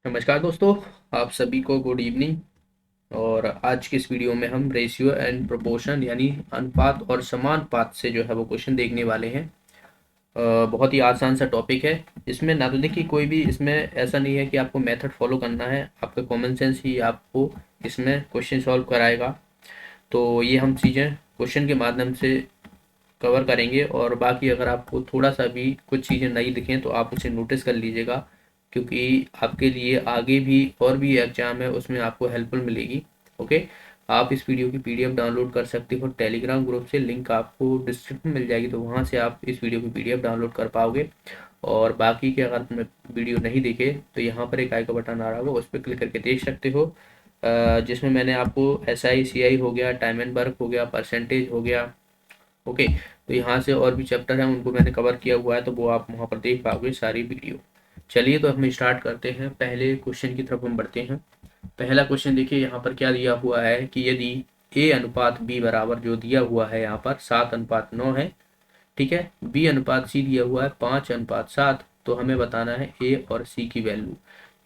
नमस्कार दोस्तों, आप सभी को गुड इवनिंग। और आज की इस वीडियो में हम रेशियो एंड प्रोपोर्शन यानी अनुपात और समानुपात से जो है वो क्वेश्चन देखने वाले हैं। बहुत ही आसान सा टॉपिक है। इसमें ना तो देखिए कोई भी इसमें ऐसा नहीं है कि आपको मेथड फॉलो करना है, आपका कॉमन सेंस ही आपको इसमें क्वेश्चन सॉल्व कराएगा। तो ये हम चीज़ें क्वेश्चन के माध्यम से कवर करेंगे, और बाकी अगर आपको थोड़ा सा भी कुछ चीज़ें नहीं दिखें तो आप उसे नोटिस कर लीजिएगा, क्योंकि आपके लिए आगे भी और भी एग्जाम है उसमें आपको हेल्पफुल मिलेगी। ओके, आप इस वीडियो की पीडीएफ डाउनलोड कर सकते हो टेलीग्राम ग्रुप से, लिंक आपको डिस्क्रिप्शन में मिल जाएगी, तो वहाँ से आप इस वीडियो की पीडीएफ डाउनलोड कर पाओगे। और बाकी के अगर तुमने वीडियो नहीं देखे तो यहाँ पर एक आई का बटन आ रहा होगा, उस पर क्लिक करके देख सकते हो, जिसमें मैंने आपको एस आई सी आई हो गया, टाइम एंड वर्क हो गया, परसेंटेज हो गया। ओके, तो यहाँ से और भी चैप्टर हैं उनको मैंने कवर किया हुआ है, तो वो आप वहाँ पर देख पाओगे सारी वीडियो। चलिए तो हम स्टार्ट करते हैं, पहले क्वेश्चन की तरफ हम बढ़ते हैं। पहला क्वेश्चन देखिए यहाँ पर क्या दिया हुआ है कि यदि ए अनुपात बी बराबर, जो दिया हुआ है यहाँ पर 7:9 है, ठीक है, बी अनुपात सी दिया हुआ है 5:7, तो हमें बताना है ए और सी की वैल्यू।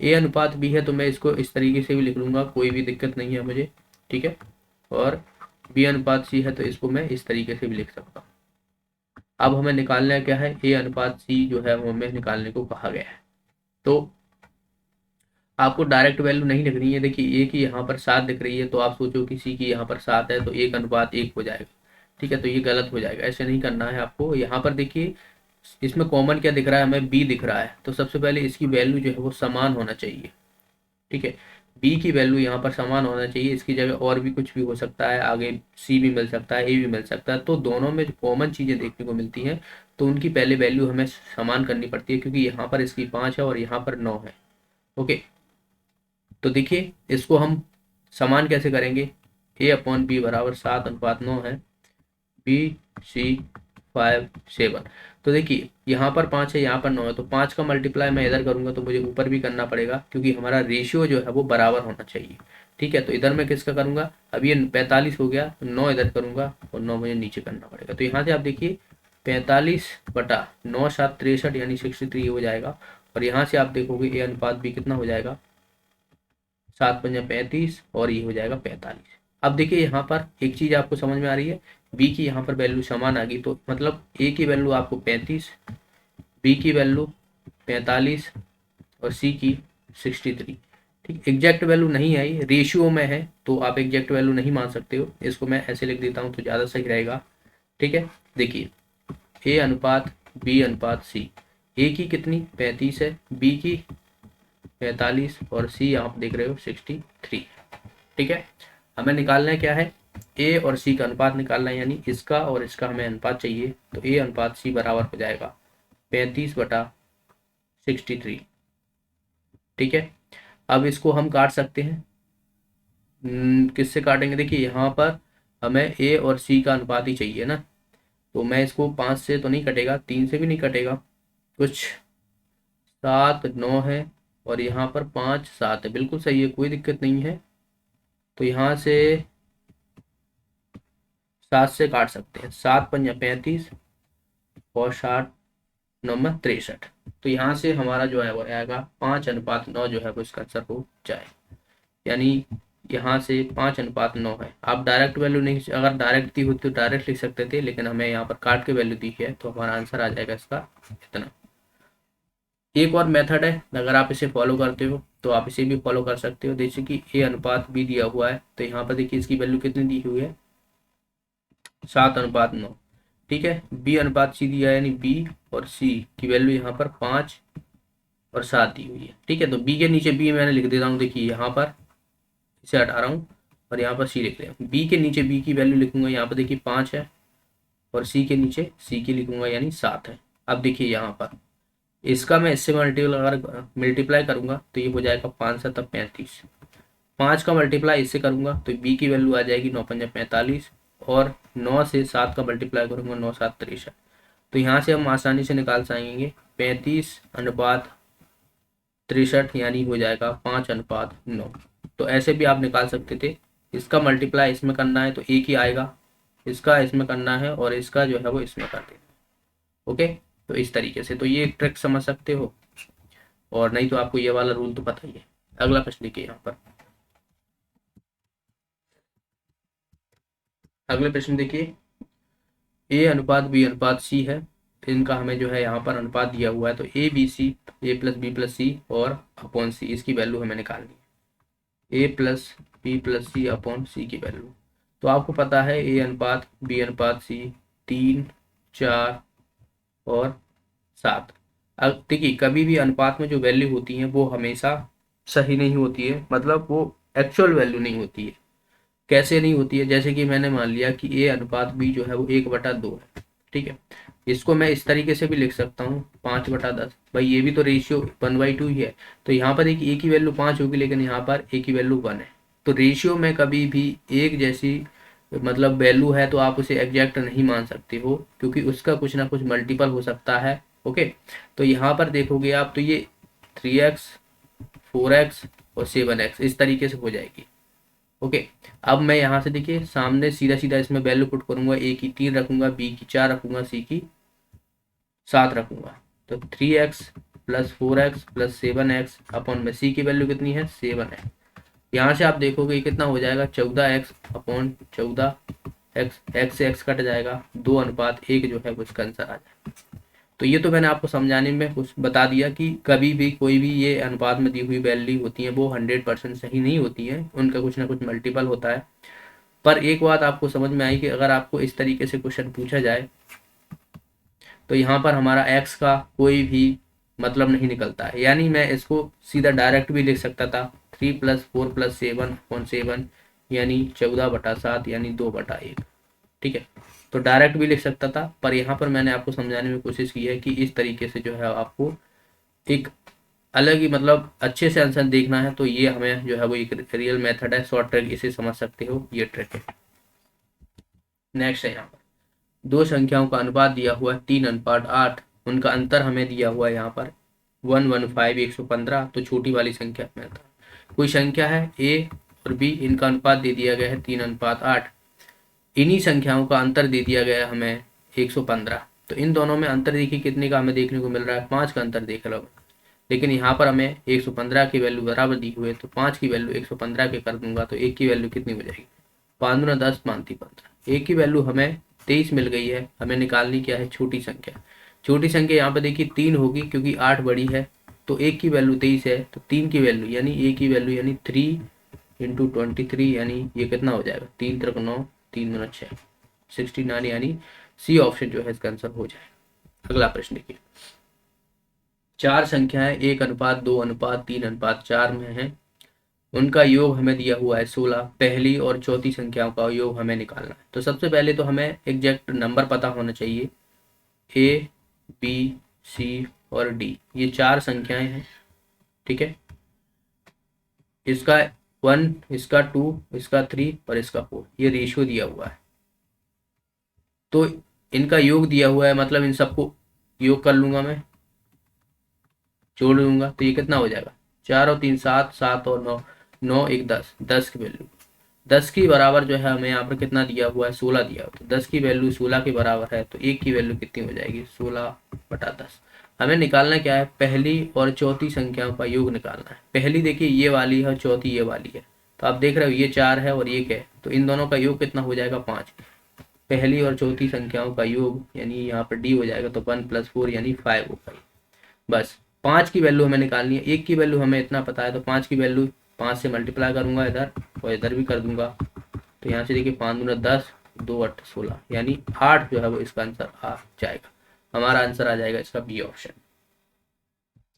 ए अनुपात बी है तो मैं इसको इस तरीके से भी लिख लूँगा, कोई भी दिक्कत नहीं है मुझे, ठीक है। और बी अनुपात सी है तो इसको मैं इस तरीके से भी लिख सकता हूँ। अब हमें निकालना है क्या है, ए अनुपात सी जो है वो हमें निकालने को कहा गया है। तो आपको डायरेक्ट वैल्यू नहीं लिख रही है। देखिए ए की यहाँ पर 7 दिख रही है, तो आप सोचो कि सी की यहाँ पर 7 है तो 1:1 हो जाएगा, ठीक है। तो ये गलत हो जाएगा, ऐसे नहीं करना है आपको। यहाँ पर देखिए इसमें कॉमन क्या दिख रहा है, हमें बी दिख रहा है, तो सबसे पहले इसकी वैल्यू जो है वो समान होना चाहिए, ठीक है। बी की वैल्यू यहाँ पर समान होना चाहिए, इसकी जगह और भी कुछ भी हो सकता है, आगे सी भी मिल सकता है, ए भी मिल सकता है, तो दोनों में जो कॉमन चीज़ें देखने को मिलती हैं तो उनकी पहले वैल्यू हमें समान करनी पड़ती है, क्योंकि यहाँ पर इसकी 5 है और यहाँ पर 9 है। ओके, तो देखिए इसको हम समान कैसे करेंगे, ए अपॉन बी बराबर 7:9 है, बी सी 5 7। तो देखिए यहाँ पर 5 है, यहाँ पर 9 है, तो 5 का मल्टीप्लाई मैं इधर करूंगा तो मुझे ऊपर भी करना पड़ेगा, क्योंकि हमारा रेशियो जो है वो बराबर होना चाहिए, ठीक है। तो इधर मैं किसका करूंगा, अब ये 45 हो गया तो 9 इधर करूंगा और 9 मुझे नीचे करना पड़ेगा। तो यहाँ से आप देखिए 45/9 7 63 यानी 63 हो जाएगा। और यहाँ से आप देखोगे ए अनुपात बी कितना हो जाएगा, 7×5 = 35 और ये हो जाएगा 45। अब देखिए यहाँ पर एक चीज़ आपको समझ में आ रही है, बी की यहाँ पर वैल्यू समान आ गई, तो मतलब ए की वैल्यू आपको 35, बी की वैल्यू 45 और सी की 63। ठीक, एग्जैक्ट वैल्यू नहीं है, ये रेशियो में है, तो आप एग्जैक्ट वैल्यू नहीं मान सकते हो। इसको मैं ऐसे लिख देता हूँ तो ज़्यादा सही रहेगा, ठीक है। देखिए ए अनुपात बी अनुपात सी, ए की कितनी 35 है, बी की 45 और सी आप देख रहे हो 63, ठीक है। हमें निकालना है क्या है, ए और सी का अनुपात निकालना है, यानी इसका और इसका हमें अनुपात चाहिए। तो ए अनुपात सी बराबर हो जाएगा 35/63, ठीक है। अब इसको हम काट सकते हैं, किससे काटेंगे, देखिए यहाँ पर हमें ए और सी का अनुपात ही चाहिए ना, तो मैं इसको 5 से तो नहीं कटेगा, 3 से भी नहीं कटेगा, कुछ 7 9 है और यहाँ पर 5 7 है, बिल्कुल सही है, कोई दिक्कत नहीं है। तो यहाँ से 7 से काट सकते हैं, 7×5 = 35 और 7×9 = 63। तो यहाँ से हमारा जो है वो आएगा 5:9 जो है वो इसका आंसर हो जाए, यानी यहाँ से 5:9 है। आप डायरेक्ट वैल्यू नहीं, अगर डायरेक्ट दी होती तो डायरेक्ट लिख सकते थे, लेकिन हमें यहाँ पर काट के वैल्यू दी है तो हमारा आंसर आ जाएगा इसका इतना। एक और मेथड है, अगर आप इसे फॉलो करते हो तो आप इसे भी फॉलो कर सकते हो। जैसे कि ए अनुपात बी दिया हुआ है, तो यहाँ पर देखिए इसकी वैल्यू कितनी दी हुई है, 7:9, ठीक है। बी अनुपात सी दिया है, यानी बी और सी की वैल्यू यहाँ पर 5 और 7 दी हुई है, ठीक है। तो बी के नीचे बी मैंने लिख देता हूँ, देखिए यहाँ पर इसे हटा रहा हूँ और यहाँ पर सी लिख रहे हैं, बी के नीचे बी की वैल्यू लिखूंगा, यहाँ पर देखिए 5 है, और सी के नीचे सी की लिखूंगा यानी 7 है। अब देखिए यहाँ पर इसका मैं इससे मल्टीप्लाई करूंगा तो ये हो जाएगा 5×7 = 35, 5 का मल्टीप्लाई इससे करूंगा तो बी की वैल्यू आ जाएगी 9×5 = 45, और 9 से 7 का मल्टीप्लाई करूंगा 9×7 = 63। तो यहाँ से हम आसानी से निकाल सकेंगे 35/63 यानी हो जाएगा 5:9। तो ऐसे भी आप निकाल सकते थे, इसका मल्टीप्लाई इसमें करना है तो एक ही आएगा, इसका इसमें करना है और इसका जो है वो इसमें कर देना। ओके, तो इस तरीके से तो ये एक ट्रिक समझ सकते हो। और नहीं तो आपको ये वाला रूल तो पता ही है। अगला प्रश्न देखिए यहाँ पर। अगले प्रश्न देखिए, ए अनुपात बी अनुपात सी है, इनका हमें जो है यहाँ पर अनुपात दिया हुआ है, तो A B C, A plus B plus C और अपॉन सी, इसकी वैल्यू हमें निकालनी है। A plus B plus C upon C की वैल्यू, तो आपको पता है ए अनुपात बी अनुपात सी 3, 4 और 7। अब देखिए कभी भी अनुपात में जो वैल्यू होती है वो हमेशा सही नहीं होती है, मतलब वो एक्चुअल वैल्यू नहीं होती है। कैसे नहीं होती है, जैसे कि मैंने मान लिया कि ए अनुपात बी जो है वो 1/2 है, ठीक है। इसको मैं इस तरीके से भी लिख सकता हूँ 5/10, भाई ये भी तो रेशियो 1/2 ही है। तो यहाँ पर एक ए की वैल्यू 5 होगी, लेकिन यहाँ पर ए की वैल्यू 1 है। तो रेशियो में कभी भी एक जैसी मतलब वैल्यू है तो आप उसे एग्जैक्ट नहीं मान सकते हो, क्योंकि उसका कुछ ना कुछ मल्टीपल हो सकता है। ओके, तो यहाँ पर देखोगे आप तो ये 3x, 4x और 7x इस तरीके से हो जाएगी। ओके, अब मैं यहाँ से देखिए सामने सीधा सीधा इसमें वैल्यू पुट करूंगा, ए की 3 रखूंगा, बी की 4 रखूंगा, सी की 7 रखूंगा। तो 3x plus 4x plus 7x upon में सी की वैल्यू कितनी है 7 है। यहाँ से आप देखोगे ये कितना हो जाएगा 14x अपॉन 14x, x से x कट जाएगा, 2:1 जो है वो इसका आंसर आ जाएगा। तो ये तो मैंने आपको समझाने में कुछ बता दिया कि कभी भी कोई भी ये अनुपात में दी हुई वैल्यू होती है वो 100% सही नहीं होती है, उनका कुछ ना कुछ मल्टीपल होता है। पर एक बात आपको समझ में आई कि अगर आपको इस तरीके से क्वेश्चन पूछा जाए तो यहाँ पर हमारा x का कोई भी मतलब नहीं निकलता है, यानी मैं इसको सीधा डायरेक्ट भी लिख सकता था 3 + 4 + 7/7 यानी 14/7 यानी 2/1, ठीक है। तो डायरेक्ट भी लिख सकता था, पर यहाँ पर मैंने आपको समझाने में कोशिश की है कि इस तरीके से जो है आपको एक अलग ही मतलब अच्छे से आंसर देखना है, तो ये हमें जो है वो एक रियल मेथड है, शॉर्ट ट्रिक इसे समझ सकते हो, ये ट्रिक है। नेक्स्ट है यहाँ पर दो संख्याओं का अनुपात दिया हुआ है 3:8, उनका अंतर हमें दिया हुआ है यहाँ पर 115, 115, तो छोटी वाली संख्या में था। कोई संख्या है ए और बी, इनका अनुपात दे दिया गया है 3:8, इन्हीं संख्याओं का अंतर दे दिया गया है हमें 115। तो इन दोनों में अंतर देखिए कितने का हमें देखने को मिल रहा है, 5 का अंतर देख लो। लेकिन यहाँ पर हमें 115 की वैल्यू बराबर दी हुई है, तो 5 की वैल्यू 115 के कर दूंगा तो एक की वैल्यू कितनी हो जाएगी 5 × 10 = 15। एक की वैल्यू हमें 23 मिल गई है, हमें निकालनी क्या है छोटी संख्या। छोटी संख्या यहाँ पर देखिए 3 होगी क्योंकि 8 बड़ी है, तो एक की वैल्यू 23 है, तो 3 की वैल्यू यानी ए की वैल्यू यानी 3 × 23 यानी ये कितना हो जाएगा 3 × 9, 3 × 6 69, यानी सी ऑप्शन जो है इसका आंसर हो जाए। अगला प्रश्न देखिए, चार संख्याएं 1:2:3:4 में हैं, उनका योग हमें दिया हुआ है 16, पहली और चौथी संख्याओं का योग हमें निकालना है। तो सबसे पहले तो हमें एग्जैक्ट नंबर पता होना चाहिए, ए बी सी और डी, ये चार संख्याएं हैं, ठीक है। इसका 1, इसका 2, इसका 3 और इसका 4, ये रेशियो दिया हुआ है। तो इनका योग दिया हुआ है, मतलब इन सबको योग कर लूंगा मैं, जोड़ लूंगा, तो ये कितना हो जाएगा 4 और 3 7, 7 और 9, 9 1 10, 10 की वैल्यू 10 की बराबर जो है हमें यहाँ पर कितना दिया हुआ है 16 दिया हुआ है। तो 10 की वैल्यू 16 के बराबर है, तो एक की वैल्यू कितनी हो जाएगी 16/10। हमें निकालना क्या है, पहली और चौथी संख्याओं का योग निकालना है। पहली देखिए ये वाली है और चौथी ये वाली है, तो आप देख रहे हो ये 4 है और ये क्या है, तो इन दोनों का योग कितना हो जाएगा 5। पहली और चौथी संख्याओं का योग यानी यहाँ पर डी हो जाएगा, तो 1 + 4 यानी 5 होगा। बस 5 की वैल्यू हमें निकालनी है, एक की वैल्यू हमें इतना पता है, तो 5 की वैल्यू 5 से मल्टीप्लाई करूंगा इधर और इधर भी कर दूंगा, तो यहाँ से देखिए 5 × 10, 2 8 16 यानी 8 जो है वो इसका आंसर आ जाएगा। हमारा आंसर आ जाएगा इसका बी ऑप्शन।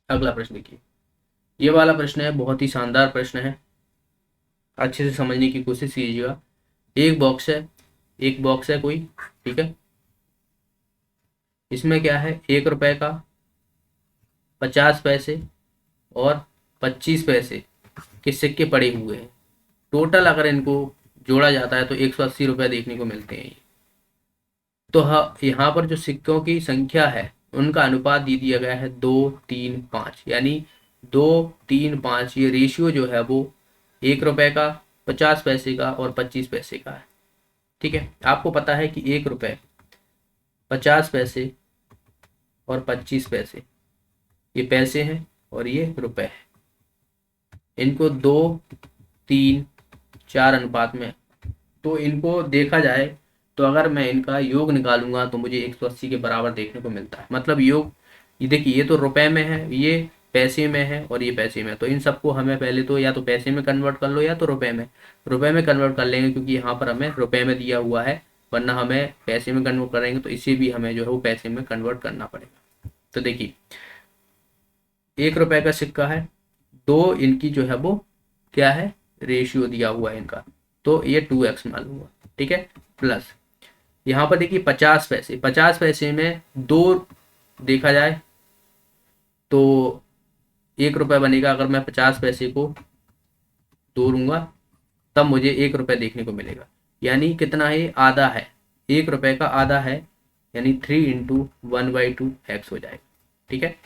अगला प्रश्न देखिए, ये वाला प्रश्न है बहुत ही शानदार प्रश्न है, अच्छे से समझने की कोशिश कीजिएगा। एक बॉक्स है कोई, ठीक है। इसमें क्या है 1 रुपए का, 50 पैसे और 25 पैसे के सिक्के पड़े हुए हैं। टोटल अगर इनको जोड़ा जाता है तो 180 रुपए देखने को मिलते हैं। तो यहाँ पर जो सिक्कों की संख्या है उनका अनुपात दे दिया गया है 2 3 5, यानी 2 3 5, ये रेशियो जो है वो 1 रुपए का, 50 पैसे का और 25 पैसे का है, ठीक है। आपको पता है कि 1 रुपए, 50 पैसे और 25 पैसे ये पैसे हैं, और ये रुपए है। इनको 2, 3, 4 अनुपात में, तो इनको देखा जाए तो अगर मैं इनका योग निकालूंगा तो मुझे 180 के बराबर देखने को मिलता है। मतलब योग, ये देखिए ये तो रुपए में है, ये पैसे में है और ये पैसे में है। तो इन सबको हमें पहले तो या तो पैसे में कन्वर्ट कर लो या तो रुपए में। रुपए में कन्वर्ट कर लेंगे क्योंकि यहाँ पर हमें रुपए में दिया हुआ है, वरना हमें पैसे में कन्वर्ट करेंगे तो इसे भी हमें जो है वो पैसे में कन्वर्ट करना पड़ेगा। तो देखिए 1 रुपए का सिक्का है, दो इनकी जो है वो क्या है, रेशियो दिया हुआ है इनका, तो ये 2x मान लूंगा, ठीक है। प्लस यहाँ पर देखिए 50 पैसे, 50 पैसे में दो देखा जाए तो 1 रुपए बनेगा। अगर मैं 50 पैसे को दो लूंगा तब मुझे 1 रुपए देखने को मिलेगा। यानी कितना है, आधा है, 1 रुपए का आधा है, यानी 3 इंटू 1/2x हो जाएगा, ठीक है।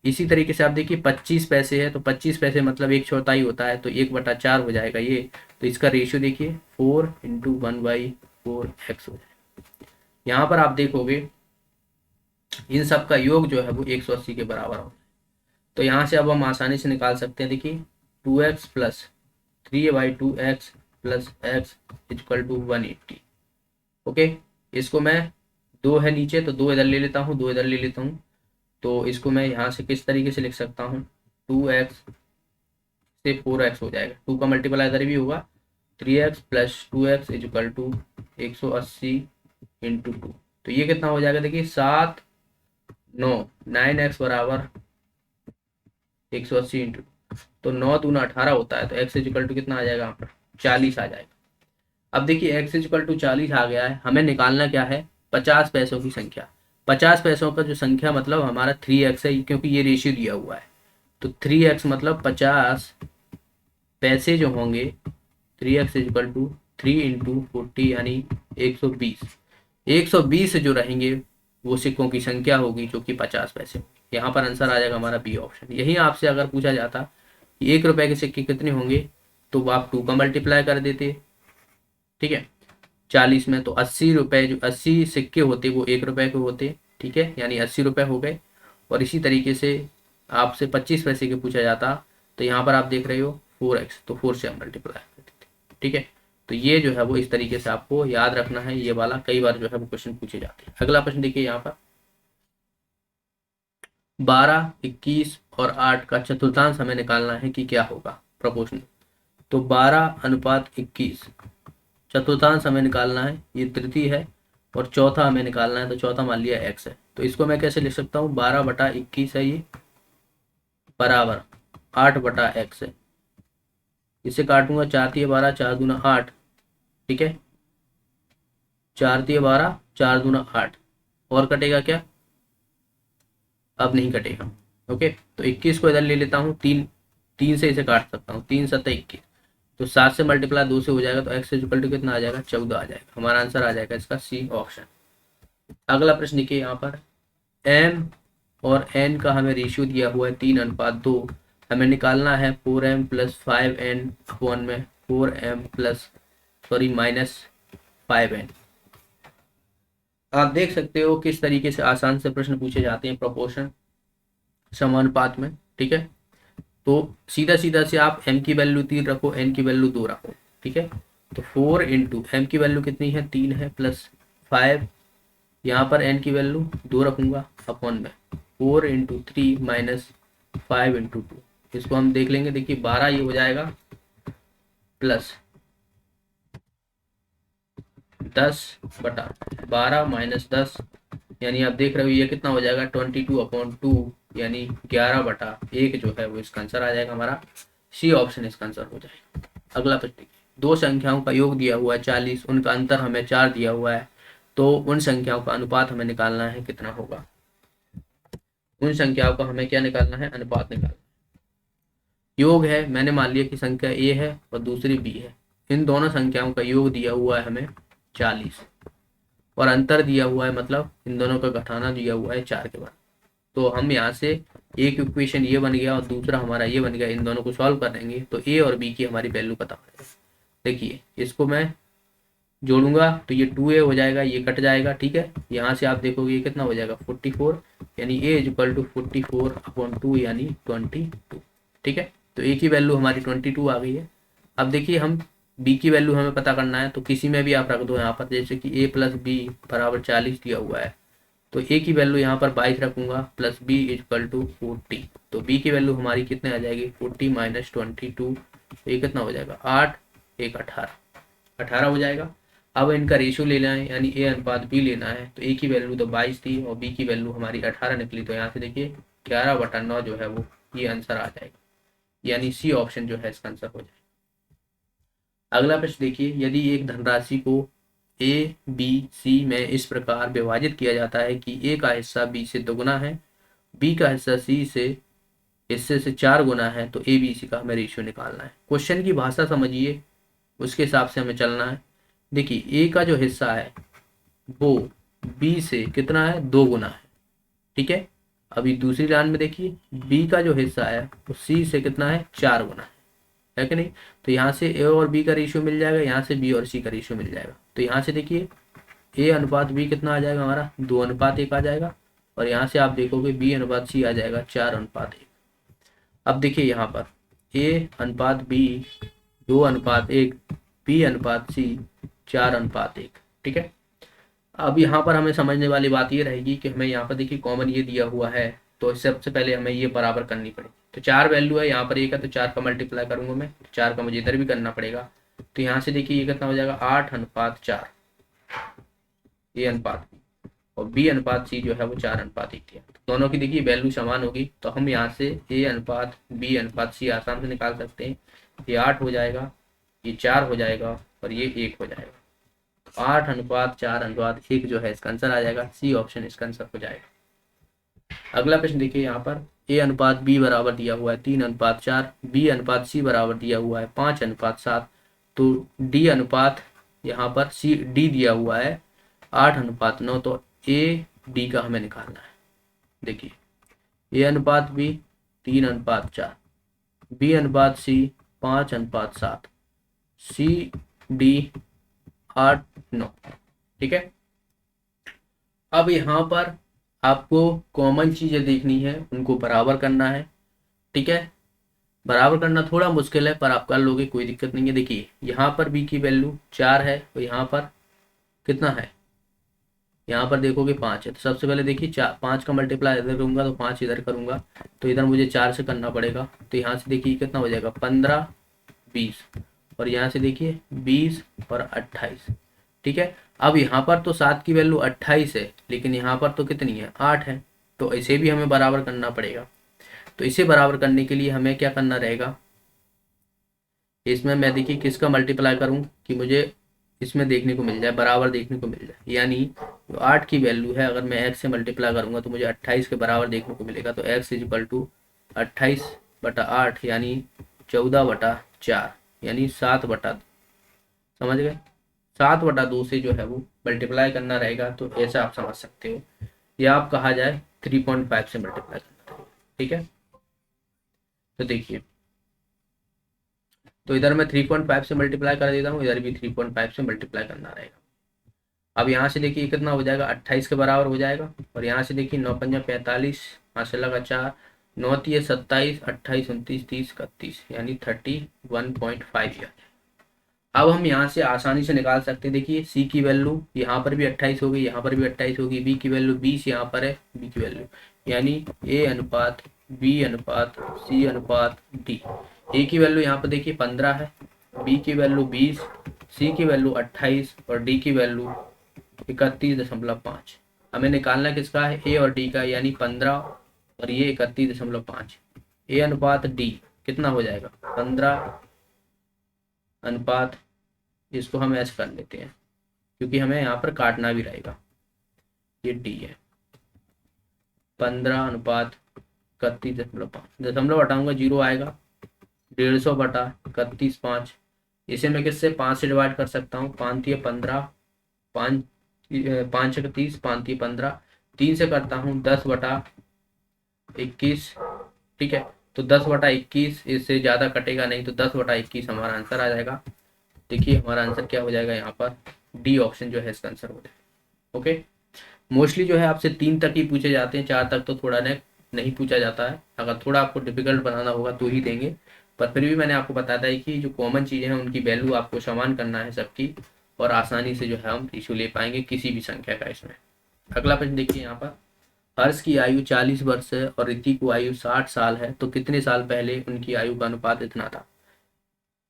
इसी तरीके से आप देखिए 25 पैसे है, तो 25 पैसे मतलब 1/4 होता है, तो 1/4 हो जाएगा ये। तो इसका रेशियो देखिए 4 इंटू 1/4x हो जाएगा। यहाँ पर आप देखोगे इन सब का योग जो है वो 180 के बराबर हो। तो यहाँ से अब हम आसानी से निकाल सकते हैं। देखिए 2x plus 3/2x plus x equal to 180। Okay, इसको मैं, 2 है नीचे तो 2 इधर ले लेता हूँ, 2 इधर ले लेता हूँ। तो इसको मैं यहाँ से किस तरीके से लिख सकता हूँ, 2x से 4x हो जाएगा, 2 का मल्टीप्लाई इधर भी होगा, 3x plus 2x equal to 180 into 2। तो ये कितना हो जाएगा, देखिए 7, 9, 9x बराबर 180 इंटू, तो 9 दूना 18 होता है, तो x इक्वल टू कितना आ जाएगा यहाँ पर, 40 आ जाएगा। अब देखिए x इक्वल टू 40 आ गया है, हमें निकालना क्या है, 50 पैसों की संख्या। 50 पैसों का जो संख्या मतलब हमारा 3x है, क्योंकि ये रेशियो दिया हुआ है। तो 3x मतलब 50 पैसे जो होंगे, 3x इक्वल टू 3 इंटू 40 यानी 120। 120 जो रहेंगे वो सिक्कों की संख्या होगी जो कि 50 पैसे। यहाँ पर आंसर आ जाएगा हमारा बी ऑप्शन। यही आपसे अगर पूछा जाता कि 1 रुपए के सिक्के कितने होंगे, तो वो आप 2 का मल्टीप्लाई कर देते, ठीक है, 40 में। तो 80 रुपए, जो 80 सिक्के होते वो 1 रुपए के होते, ठीक है, यानी 80 रुपए हो गए। और इसी तरीके से आपसे 25 पैसे के पूछा जाता, तो यहाँ पर आप देख रहे हो 4x, तो 4 से हम मल्टीप्लाई कर देते, ठीक है। तो ये जो है वो इस तरीके से आपको याद रखना है, ये वाला कई बार जो है वो क्वेश्चन पूछे जाते हैं। अगला प्रश्न देखिए यहाँ पर, 12, 21 और 8 का चतुर्थांश हमें निकालना है कि क्या होगा, प्रोपोर्शनल। तो 12:21 चतुर्थांश हमें निकालना है, ये तृतीय है, और चौथा हमें निकालना है, तो चौथा मान लिया x है। तो इसको मैं कैसे लिख सकता हूँ, 12/21 है ये, बराबर 8/x है। इसे काटूंगा, 4 तिया 12, 4 दूना 8, ठीक है, 4 तिया 12, 4 दूना 8, और कटेगा क्या, अब नहीं कटेगा। ओके, तो 21 को इधर ले लेता हूँ, 3 से इसे काट सकता हूँ, 3 7 21, तो 7 से मल्टीप्लाई 2 से हो जाएगा, तो x इक्वल टू कितना आ जाएगा, 14 आ जाएगा। हमारा आंसर आ जाएगा इसका सी ऑप्शन। अगला प्रश्न देखिए यहाँ पर, m और n का हमें रेशियो दिया हुआ है 3:2। हमें निकालना है 4m प्लस 5n अपॉन में 4m प्लस माइनस 5n। आप देख सकते हो किस तरीके से आसान से प्रश्न पूछे जाते हैं प्रोपोर्शन, समानुपात में, ठीक है। तो सीधा सीधा से आप m की वैल्यू 3 रखो, n की वैल्यू 2 रखो, ठीक है। तो 4 इंटू m की वैल्यू कितनी है, 3 है, प्लस 5, यहाँ पर n की वैल्यू 2 रखूंगा, अपॉन में 4 इंटू 3 माइनस 5 इंटू 2। इसको हम देख लेंगे, देखिए 12 ये हो जाएगा, प्लस 10/12 माइनस 10, यानी आप देख रहे हो ये कितना हो जाएगा, 22/2, यानी 11/1 जो है वो इसका आंसर आ जाएगा। हमारा सी ऑप्शन इसका आंसर हो जाएगा। अगला प्रश्न, दो संख्याओं का योग दिया हुआ है 40, उनका अंतर हमें 4 दिया हुआ है, तो उन संख्याओं का अनुपात हमें निकालना है, कितना होगा। उन संख्याओं का हमें क्या निकालना है, अनुपात निकालना। योग है, मैंने मान लिया कि संख्या a है और दूसरी b है। इन दोनों संख्याओं का योग दिया हुआ है हमें 40, और अंतर दिया हुआ है, मतलब इन दोनों का घटाना दिया हुआ है 4 के बाद। तो हम यहाँ से एक इक्वेशन ये बन गया और दूसरा हमारा ये बन गया, इन दोनों को सॉल्व कर देंगे तो a और b की हमारी वैल्यू पता है। देखिए इसको मैं जोड़ूंगा तो ये 2a हो जाएगा, ये कट जाएगा, ठीक है। यहाँ से आप देखोगे ये कितना हो जाएगा 44, यानी a इक्वल टू 44/2 यानी 22, ठीक है। तो a की वैल्यू हमारी 22 आ गई है। अब देखिए हम b की वैल्यू हमें पता करना है, तो किसी में भी आप रख दो यहाँ पर, जैसे कि a प्लस बी बराबर 40 दिया हुआ है, तो a की वैल्यू यहाँ पर 22 रखूंगा प्लस b इक्वल टू 40, तो b की वैल्यू हमारी कितने आ जाएगी 40 माइनस 22, ये कितना हो जाएगा 8, 1 18 हो जाएगा। अब इनका रेशियो लेना है, यानी a अनुपात b लेना है, तो a की वैल्यू तो 22 थी और b की वैल्यू हमारी 18 निकली, तो यहाँ से देखिए 11/9 जो है वो ये आंसर आ जाएगा, यानी सी ऑप्शन जो है इसका आंसर हो जाएगा। अगला प्रश्न देखिए, यदि एक धनराशि को ए बी सी में इस प्रकार विभाजित किया जाता है कि ए का हिस्सा बी से दोगुना है, बी का हिस्सा सी से हिस्से से 4 गुना है, तो ए बी सी का हमें रेशियो निकालना है। क्वेश्चन की भाषा समझिए, उसके हिसाब से हमें चलना है। देखिए ए का जो हिस्सा है वो बी से कितना है 2 गुना है, ठीक है। अभी दूसरी लाइन में देखिए बी का जो हिस्सा है वो सी से कितना है 4 गुना है कि नहीं। तो यहाँ से ए और बी का रेशियो मिल जाएगा, यहाँ से बी और सी का रेशियो मिल जाएगा। तो यहाँ से देखिए ए अनुपात बी कितना आ जाएगा हमारा 2:1 आ जाएगा, और यहाँ से आप देखोगे बी अनुपात सी आ जाएगा 4:1। अब देखिए यहाँ पर ए अनुपात बी 2:1, बी अनुपात सी 4:1, ठीक है। अब यहाँ पर हमें समझने वाली बात ये रहेगी कि हमें यहाँ पर देखिए कॉमन ये दिया हुआ है, तो सबसे पहले हमें ये बराबर करनी पड़ेगी। तो 4 वैल्यू है यहाँ पर, एक है तो 4 का मल्टीप्लाई करूंगा मैं, 4 का मुझे इधर भी करना पड़ेगा। तो यहाँ से देखिए ये कितना हो जाएगा 8:4, ए अनुपात बी, और बी अनुपात सी जो है वो 4:1 दिया। तो दोनों की देखिए वैल्यू समान होगी, तो हम यहाँ से ए अनुपात बी अनुपात सी आसान से निकाल सकते हैं। ये 8 हो जाएगा, ये 4 हो जाएगा और ये 1 हो जाएगा। 8:4:1 जो है इसका आंसर आ जाएगा, सी ऑप्शन इसका आंसर हो जाएगा। अगला प्रश्न देखिए, यहाँ पर ए अनुपात बी बराबर दिया हुआ है 3:4, बी अनुपात सी बराबर दिया हुआ है 5:7, तो डी अनुपात यहाँ पर सी डी दिया हुआ है 8:9, तो ए डी का हमें निकालना है। देखिए ए अनुपात बी 3:4, बी अनुपात सी 5:7, सी डी 8:9, ठीक है। अब यहाँ पर आपको कॉमन चीजें देखनी है, उनको बराबर करना है, ठीक है। बराबर करना थोड़ा मुश्किल है पर आप कर लोगे, कोई दिक्कत नहीं है। देखिए यहाँ पर बी की वैल्यू 4 है, तो यहाँ पर कितना है, यहाँ पर देखोगे 5 है। तो सबसे पहले देखिए 5 का मल्टीप्लाई इधर करूंगा तो 5 इधर करूंगा, तो इधर मुझे 4 से करना पड़ेगा। तो यहाँ से देखिए कितना हो जाएगा 15, 20, और यहाँ से देखिए 20 और 28, ठीक है। अब यहाँ पर तो 7 की वैल्यू 28 है, लेकिन यहाँ पर तो कितनी है 8 है, तो इसे भी हमें बराबर करना पड़ेगा। तो इसे बराबर करने के लिए हमें क्या करना रहेगा, इसमें मैं देखिए किसका मल्टीप्लाई करूं कि मुझे इसमें देखने को मिल जाए, बराबर देखने को मिल जाए। यानी जो 8 की वैल्यू है अगर मैं x से मल्टीप्लाई करूंगा तो मुझे 28 के बराबर देखने को मिलेगा। तो x इक्वल टू 28/8 यानी 14/4 यानी 7/2, समझ गए। 7/2 से जो है वो मल्टीप्लाई करना रहेगा, तो ऐसा आप समझ सकते हो, या आप कहा जाए 3.5 से मल्टीप्लाई करना रहेगा, ठीक है। तो देखिए, तो इधर मैं 3.5 से मल्टीप्लाई कर देता हूँ, इधर भी 3.5 से मल्टीप्लाई करना रहेगा। अब यहाँ से देखिए कितना हो जाएगा 28 के बराबर हो जाएगा, और यहाँ से देखिए 9×5 45, यहाँ से लगा 4, 9×3 27, 28 29 30 31 यानी 31.5 यार। अब हम यहाँ से आसानी से निकाल सकते हैं। देखिए सी की वैल्यू यहाँ पर भी 28 होगी, यहाँ पर भी 28 होगी, बी की वैल्यू 20 यहाँ पर है, बी की वैल्यू यानी ए अनुपात बी अनुपात सी अनुपात डी। ए की वैल्यू यहाँ पर देखिए 15 है, बी की वैल्यू 20, सी की वैल्यू 28 और डी की वैल्यू 31.5। हमें निकालना किसका है, ए और डी का, यानी 15 और ये 31.5। ए अनुपात डी कितना हो जाएगा 15 अनुपात, इसको हम ऐसे कर लेते हैं क्योंकि हमें यहाँ पर काटना भी रहेगा। ये डी है 15 अनुपात 31.5, दशमलव हटाऊंगा 0 आएगा, 150/31.5। इसे मैं किससे 5 से डिवाइड कर सकता हूँ, 5×3 = 15, 5×30, 5×3 = 15, 3 से करता हूँ 10/21, ठीक है। तो 10/21, इससे ज़्यादा कटेगा नहीं, तो 10/21 हमारा आंसर आ जाएगा। देखिए हमारा आंसर क्या हो जाएगा यहाँ पर, डी ऑप्शन जो है इसका आंसर हो जाएगा। ओके, मोस्टली जो है आपसे 3 तक ही पूछे जाते हैं, 4 तक तो थोड़ा ने नहीं पूछा जाता है, अगर थोड़ा आपको डिफिकल्ट बनाना होगा तो ही देंगे। पर फिर भी मैंने आपको बताया था कि जो कॉमन चीज़ें हैं उनकी वैल्यू आपको समान करना है सबकी, और आसानी से जो है हम रेशियो ले पाएंगे किसी भी संख्या का इसमें। अगला प्रश्न देखिए यहाँ पर, हर्ष की आयु 40 वर्ष है और रिति की आयु 60 साल है, तो कितने साल पहले उनकी आयु का अनुपात इतना था।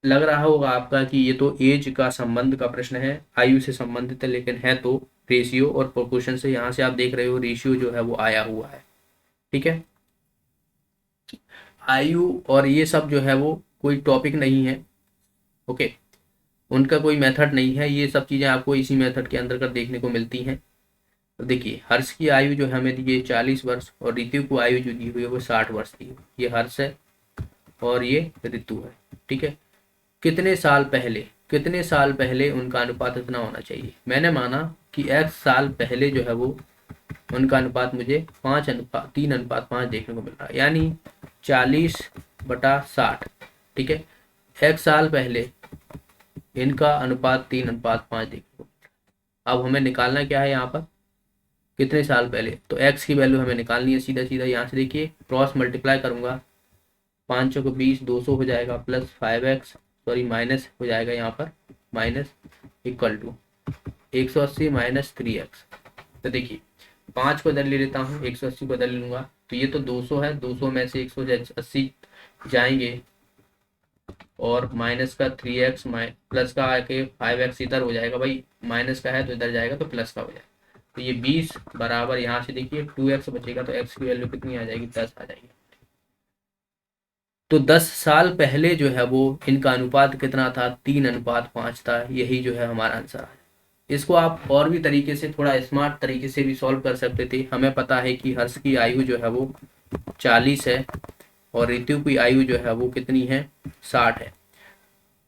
लग रहा होगा आपका कि ये तो एज का संबंध का प्रश्न है, आयु से संबंधित है, लेकिन है तो रेशियो और प्रोपोर्शन से। यहाँ से आप देख रहे हो रेशियो जो है वो आया हुआ है, ठीक है। आयु और ये सब जो है वो कोई टॉपिक नहीं है, ओके, उनका कोई मेथड नहीं है, ये सब चीज़ें आपको इसी मेथड के अंदर कर देखने को मिलती हैं। तो देखिए हर्ष की आयु जो हमें दी है 40 वर्ष, और ऋतु को आयु जो दी हुई है वो 60 वर्ष दी हुई है। ये हर्ष है और ये ऋतु है, ठीक है। कितने साल पहले उनका अनुपात इतना होना चाहिए। मैंने माना कि x साल पहले जो है वो उनका अनुपात मुझे 3:5 देखने को मिल रहा है, यानी 40/60, ठीक है। x साल पहले इनका अनुपात 3:5 देखने को मिल रहा है। अब हमें निकालना क्या है यहाँ पर, कितने साल पहले, तो x की वैल्यू हमें निकालनी है। सीधा सीधा यहाँ से देखिए क्रॉस मल्टीप्लाई करूंगा, 5 को 20, 200 हो जाएगा, प्लस 5x, सॉरी माइनस हो जाएगा यहाँ पर, minus equal to 180 minus 3x। तो देखिए 5 को इधर ले लेता हूँ, 180 को इधर ले लूंगा, तो ये तो 200 है, 200 में से 180 जाएंगे, और माइनस का 3x प्लस का आके 5x इधर हो जाएगा, भाई माइनस का है तो इधर जाएगा तो प्लस का हो जाएगा। तो ये 20 बराबर यहाँ से देखिए 2x बचेगा, तो x की वैल्यू कितनी आ जाएगी, 10 आ जाएगी। तो 10 साल पहले जो है वो इनका अनुपात कितना था, 3:5 था। यही जो है हमारा आंसर है। इसको आप और भी तरीके से, थोड़ा स्मार्ट तरीके से भी सॉल्व कर सकते थे। हमें पता है कि हर्ष की आयु जो है वो 40 है और ऋतु की आयु जो है वो कितनी है, 60 है,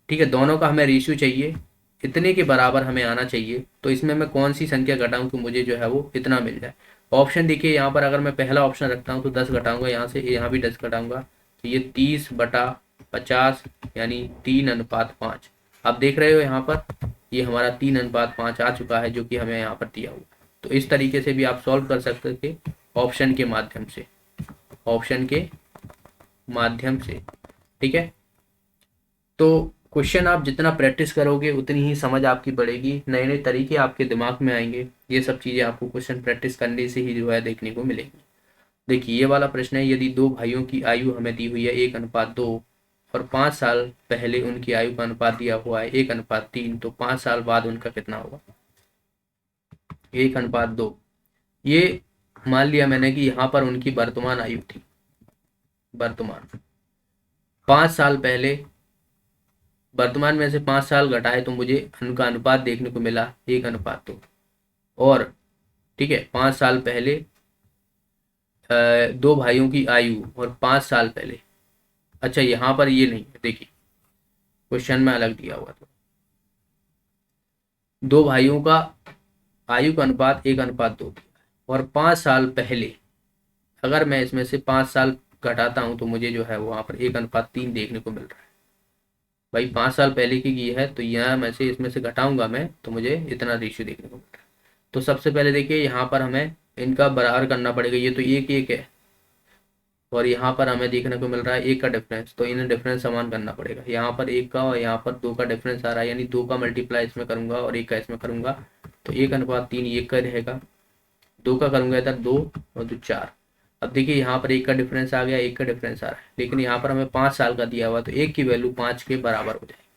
ठीक है। दोनों का हमें रेशियो चाहिए, इतने के बराबर हमें आना चाहिए। तो इसमें मैं कौन सी संख्या घटाऊं कि मुझे जो है वो इतना मिल जाए। ऑप्शन देखिए यहाँ पर, अगर मैं पहला ऑप्शन रखता हूँ तो 10 घटाऊंगा यहाँ से, यहाँ भी 10 घटाऊंगा, तो ये 30/50 यानी 3:5। आप देख रहे हो यहाँ पर ये हमारा 3:5 आ चुका है, जो कि हमें यहाँ पर दिया हुआ। तो इस तरीके से भी आप सॉल्व कर सकते थे ऑप्शन के माध्यम से, ऑप्शन के माध्यम से, ठीक है। तो क्वेश्चन आप जितना प्रैक्टिस करोगे उतनी ही समझ आपकी बढ़ेगी, नए नए तरीके आपके दिमाग में आएंगे। ये सब चीज़ें आपको क्वेश्चन प्रैक्टिस करने से ही जो है देखने को मिलेंगी। देखिए ये वाला प्रश्न है, यदि 2 भाइयों की आयु हमें दी हुई है 1:2 और 5 साल पहले उनकी आयु का अनुपात दिया हुआ है 1:3, तो 5 साल बाद उनका कितना होगा, 1:2। ये मान लिया मैंने कि यहाँ पर उनकी वर्तमान आयु थी, वर्तमान 5 साल पहले, वर्तमान में से 5 साल घटाए तो मुझे उनका अनुपात देखने को मिला 1:2, और ठीक है 5 साल पहले 2 भाइयों की आयु और 5 साल पहले, अच्छा यहाँ पर ये नहीं है, देखिए क्वेश्चन में अलग दिया हुआ, तो 2 भाइयों का आयु का अनुपात 1:2 और 5 साल पहले, अगर मैं इसमें से 5 साल घटाता हूँ तो मुझे जो है वहाँ पर 1:3 देखने को मिल रहा है। भाई 5 साल पहले की है, तो यहाँ मैं से इसमें से घटाऊंगा मैं तो मुझे इतना रेशियो देखने को मिल रहा है। तो सबसे पहले देखिए यहाँ पर हमें इनका बराबर करना पड़ेगा, ये तो 1:1 है, और यहाँ पर हमें देखने को मिल रहा है 1 का डिफरेंस, तो इन्हें डिफरेंस समान करना पड़ेगा। यहाँ पर 1 का और यहाँ पर 2 का डिफरेंस आ रहा है, यानी 2 का मल्टीप्लाई इसमें करूंगा और 1 का इसमें करूंगा, तो 1:3 1 का रहेगा, 2 का करूंगा इधर 2 और 2 4। अब देखिए यहाँ पर 1 का डिफरेंस आ गया, 1 का डिफरेंस आ रहा है, लेकिन यहाँ पर हमें 5 साल का दिया हुआ, तो 1 की वैल्यू 5 के बराबर हो जाएगी।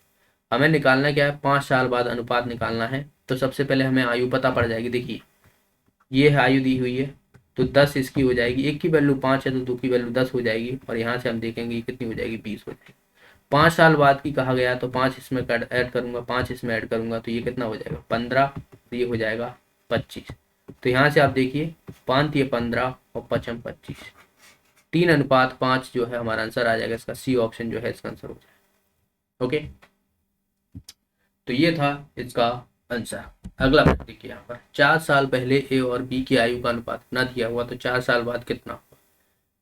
हमें निकालना क्या है, 5 साल बाद अनुपात निकालना है। तो सबसे पहले हमें आयु पता पड़ जाएगी, देखिए ये है आयु दी हुई है, तो 10 इसकी हो जाएगी, 1 की वैल्यू 5 है तो 2 की वैल्यू 10 हो जाएगी, और यहाँ से हम देखेंगे कितनी हो जाएगी, 20 हो जाएगी। 5 साल बाद की कहा गया, तो 5 इसमें ऐड करूंगा, 5 इसमें ऐड करूंगा, तो ये कितना हो जाएगा 15, तो ये हो जाएगा 25। तो यहाँ से आप देखिए 5 ये 15 और 5 25, 3:5 जो है हमारा आंसर आ जाएगा। इसका सी ऑप्शन जो है इसका आंसर हो जाएगा। ओके, तो ये था इसका आंसर। अगला प्रश्न देखिए यहाँ पर, 4 साल पहले ए और बी की आयु का अनुपात ना दिया हुआ, तो 4 साल बाद कितना होगा,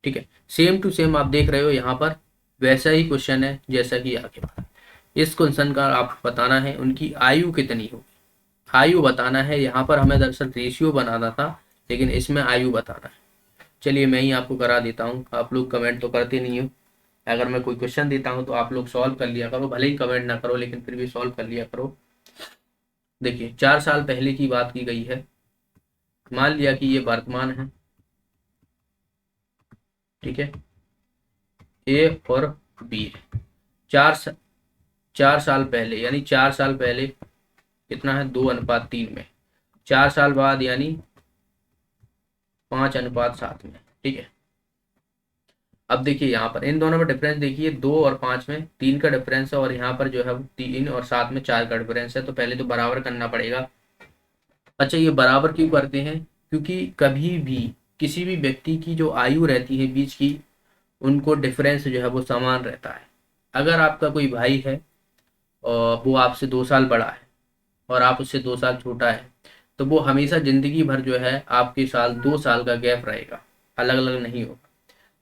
ठीक है। सेम टू सेम आप देख रहे हो यहाँ पर वैसा ही क्वेश्चन है जैसा कि आगे बढ़ा। इस क्वेश्चन का आपको बताना है उनकी आयु कितनी होगी, आयु बताना है। यहाँ पर हमें दरअसल रेशियो बनाना था, लेकिन इसमें आयु बताना है। चलिए मैं ही आपको करा देता हूँ, आप लोग कमेंट तो करते नहीं हो। अगर मैं कोई क्वेश्चन देता हूँ तो आप लोग सॉल्व कर लिया करो, भले ही कमेंट ना करो लेकिन फिर भी सॉल्व कर लिया करो। देखिए 4 साल पहले की बात की गई है, मान लिया कि ये वर्तमान है, ठीक है, ए और बी है। 4 साल पहले यानी 4 साल पहले कितना है, 2:3 में। 4 साल बाद यानी 5:7 में, ठीक है। अब देखिए यहाँ पर इन दोनों में डिफरेंस देखिए, 2 और 5 में 3 का डिफरेंस है, और यहाँ पर जो है 3 और 7 में 4 का डिफरेंस है, तो पहले तो बराबर करना पड़ेगा। अच्छा ये बराबर क्यों करते हैं, क्योंकि कभी भी किसी भी व्यक्ति की जो आयु रहती है बीच की, उनको डिफरेंस जो है वो समान रहता है। अगर आपका कोई भाई है और वो आपसे 2 साल बड़ा है और आप उससे 2 साल छोटा है, तो वो हमेशा जिंदगी भर जो है आपके साल 2 साल का गैप रहेगा, अलग अलग नहीं होगा।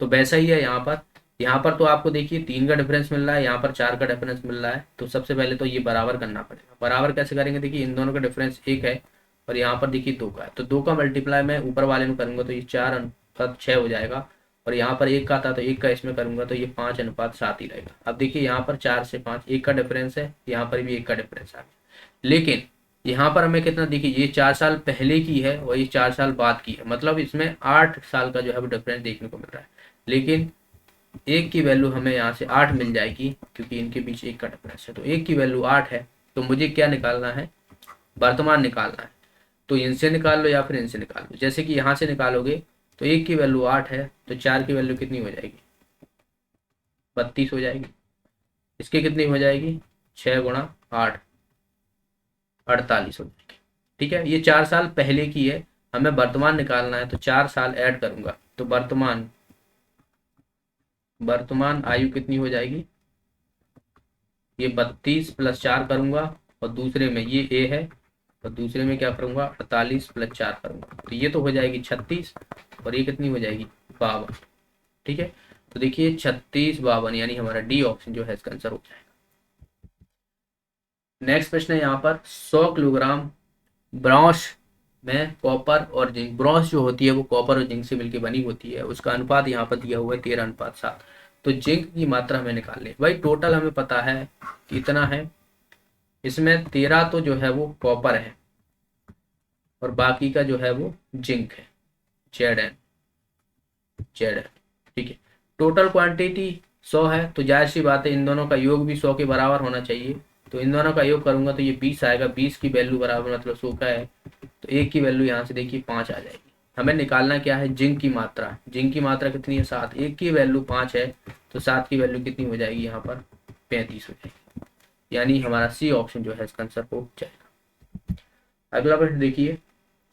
तो वैसा ही है यहाँ पर। यहाँ पर तो आपको देखिए 3 का डिफरेंस मिल रहा है, यहाँ पर 4 का डिफरेंस मिल रहा है, तो सबसे पहले तो ये बराबर करना पड़ेगा। बराबर कैसे करेंगे, देखिए इन दोनों का डिफरेंस 1 है और यहाँ पर देखिए 2 का है, तो 2 का मल्टीप्लाई मैं ऊपर वाले में करूंगा तो ये 4:6 हो जाएगा, और यहाँ पर 1 का था तो 1 का इसमें करूंगा तो ये 5:7 ही रहेगा। अब देखिए यहाँ पर 4 से 5 1 का डिफरेंस है, यहाँ पर भी 1 का डिफरेंस आ गया। लेकिन यहाँ पर हमें कितना, देखिए ये 4 साल पहले की है और ये 4 साल बाद की है, मतलब इसमें 8 साल का जो है वो डिफरेंस देखने को मिल रहा है। लेकिन 1 की वैल्यू हमें यहाँ से 8 मिल जाएगी, क्योंकि इनके बीच 1 का डिफरेंस है, तो 1 की वैल्यू 8 है। तो मुझे क्या निकालना है, वर्तमान निकालना है। तो इनसे निकाल लो या फिर इनसे निकाल लो। जैसे कि यहाँ से निकालोगे तो 1 की वैल्यू 8 है, तो 4 की वैल्यू कितनी हो जाएगी, 32 हो जाएगी। इसकी कितनी हो जाएगी, 6 × 8 48 हो जाएगी, ठीक है। ये 4 साल पहले की है, हमें वर्तमान निकालना है, तो 4 साल ऐड करूंगा तो वर्तमान आयु कितनी हो जाएगी, ये 32 + 4 करूंगा, और दूसरे में ये ए है और दूसरे में क्या करूंगा, 48 + 4 करूंगा, तो ये तो हो जाएगी 36, और ये कितनी हो जाएगी, 52, ठीक है। तो देखिए 36 52 यानी हमारा डी ऑप्शन जो है इसका आंसर हो जाएगा। नेक्स्ट प्रश्न है यहाँ पर, 100 किलोग्राम ब्रॉन्ज में कॉपर और जिंक, ब्रॉन्ज जो होती है वो कॉपर और जिंक से मिलकर बनी होती है, उसका अनुपात यहाँ पर दिया हुआ है 13:7। तो जिंक की मात्रा हमें निकालनी है। भाई टोटल हमें पता है कितना है, इसमें 13 तो जो है वो कॉपर है और बाकी का जो है वो जिंक है, जेड एन, ठीक है। टोटल क्वांटिटी 100 है, तो जाहिर सी बात है इन दोनों का योग भी 100 के बराबर होना चाहिए। तो इन दोनों का योग करूंगा तो ये 20 आएगा, 20 की वैल्यू बराबर मतलब 100 का है, तो 1 की वैल्यू यहाँ से देखिए 5 आ जाएगी। हमें निकालना क्या है, जिंक की मात्रा। जिंक की मात्रा कितनी है, 7। 1 की वैल्यू 5 है, तो 7 की वैल्यू कितनी हो जाएगी, यहाँ पर 35 हो जाएगी, यानी हमारा सी ऑप्शन जो है इसका आंसर हो जाएगा। अगला प्रश्न देखिए,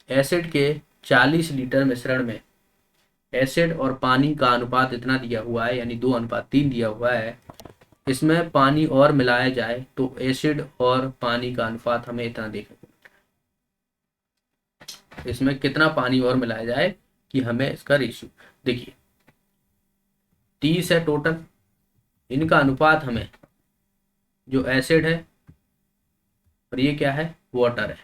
एसिड के 40 लीटर मिश्रण में एसिड और पानी का अनुपात इतना दिया हुआ है, यानी 2:3 दिया हुआ है। इसमें पानी और मिलाया जाए तो एसिड और पानी का अनुपात हमें इतना देखने को मिलता है। इसमें कितना पानी और मिलाया जाए कि हमें इसका रेशियो, देखिए 30 है टोटल, इनका अनुपात हमें, जो एसिड है और ये क्या है, वाटर है,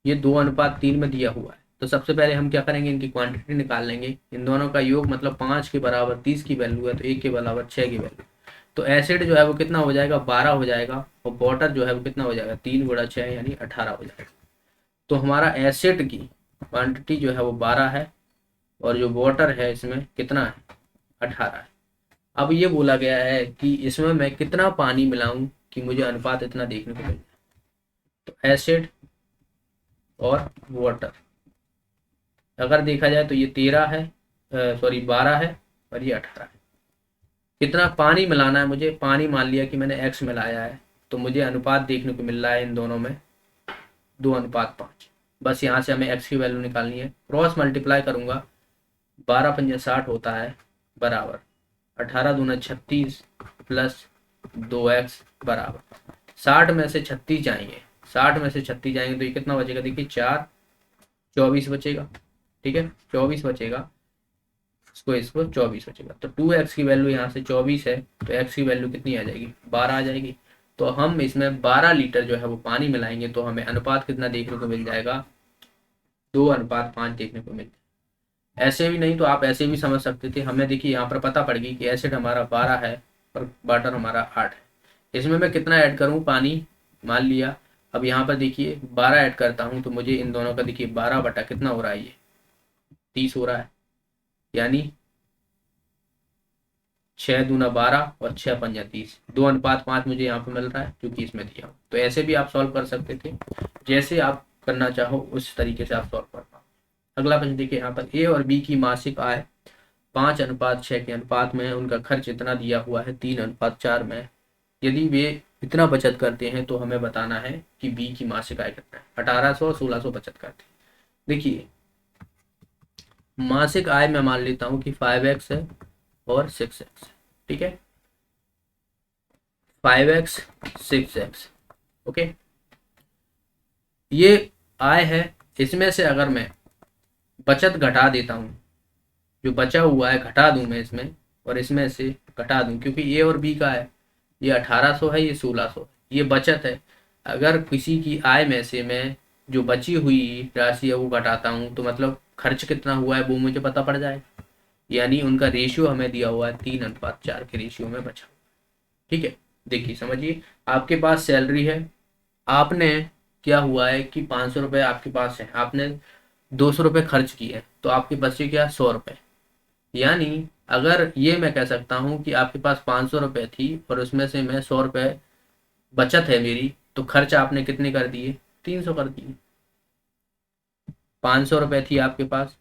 ये 2:3 में दिया हुआ है। तो सबसे पहले हम क्या करेंगे, इनकी क्वांटिटी निकाल लेंगे। इन दोनों का योग मतलब 5 के बराबर 30 की वैल्यू है, तो 1 के बराबर 6 की वैल्यू। तो एसिड जो है वो कितना हो जाएगा, 12 हो जाएगा, और वाटर जो है वो कितना हो जाएगा, 3 × 6 यानी 18 हो जाएगा। तो हमारा एसिड की क्वांटिटी जो है वो 12 है, और जो वाटर है इसमें कितना है, 18 है। अब ये बोला गया है कि इसमें मैं कितना पानी मिलाऊं कि मुझे अनुपात इतना देखने को मिल जाए। तो एसिड और वाटर अगर देखा जाए तो ये 13 है, सॉरी 12 है, और ये 18 है। कितना पानी मिलाना है मुझे, पानी मान लिया कि मैंने x मिलाया है, तो मुझे अनुपात देखने को मिल रहा है इन दोनों में 2:5। बस यहाँ से हमें x की वैल्यू निकालनी है, क्रॉस मल्टीप्लाई करूंगा, 12×5 = 60 होता है, बराबर 18×2 = 36 प्लस 2x बराबर 60 में से 36 जाएंगे, 60 में से 36 जाएंगे तो ये कितना बचेगा, देखिए 4 24 बचेगा, ठीक है, 24 बचेगा। इसको इसको 24 बचेगा। तो 2x की वैल्यू यहाँ से 24 है, तो x की वैल्यू कितनी आ जाएगी, 12 आ जाएगी। तो हम इसमें 12 लीटर जो है वो पानी मिलाएंगे तो हमें अनुपात कितना देखने को मिल जाएगा, 2:5 देखने को मिल जाएगा। ऐसे भी नहीं तो आप ऐसे भी समझ सकते थे। हमें देखिए यहाँ पर पता पड़ गई कि एसिड हमारा 12 है और वाटर हमारा 8 है। इसमें मैं कितना ऐड करूँ पानी, मान लिया। अब यहाँ पर देखिए 12 ऐड करता हूँ तो मुझे इन दोनों का देखिए 12 बटा कितना हो रहा है, ये 30 हो रहा है। यानी 6×2 = 12 और 6×5 = 30, 2:5 मुझे यहाँ पे मिल रहा है जो कि इसमें दिया हो। तो ऐसे भी आप सॉल्व कर सकते थे, जैसे आप करना चाहो उस तरीके से आप सॉल्व कर पाओ। अगला प्रश्न देखिए, यहाँ पर ए और बी की मासिक आय 5:6 के अनुपात में है। उनका खर्च इतना दिया हुआ है 3:4 में। यदि वे इतना बचत करते हैं तो हमें बताना है कि बी की मासिक आय कितना है। 1800 1600 बचत करते हैं। देखिए मासिक आय मैं मान लेता हूँ कि 5x है और 6x है, ठीक है, 5x 6x, ओके। ये आय है, इसमें से अगर मैं बचत घटा देता हूँ, जो बचा हुआ है घटा दूं मैं इसमें, और इसमें से घटा दूं, क्योंकि ए और बी का है, ये 1800 है, ये 1600, ये बचत है। अगर किसी की आय में से मैं जो बची हुई राशि है वो घटाता हूँ तो मतलब खर्च कितना हुआ है वो मुझे पता पड़ जाएगा। यानी उनका रेशियो हमें दिया हुआ है 3:4 के रेशियो में बचा। ठीक है, देखिए समझिए, आपके पास सैलरी है, आपने क्या हुआ है कि 500 रुपये आपके पास है, आपने 200 रुपये खर्च किए तो आपके बचे क्या, 100 रुपये। यानी अगर ये मैं कह सकता हूँ कि आपके पास 500 रुपये थी और उसमें से मैं 100 रुपये बचत है मेरी, तो खर्च आपने कितने कर दिए, 300 कर दिए। 500 रुपये थी आपके पास,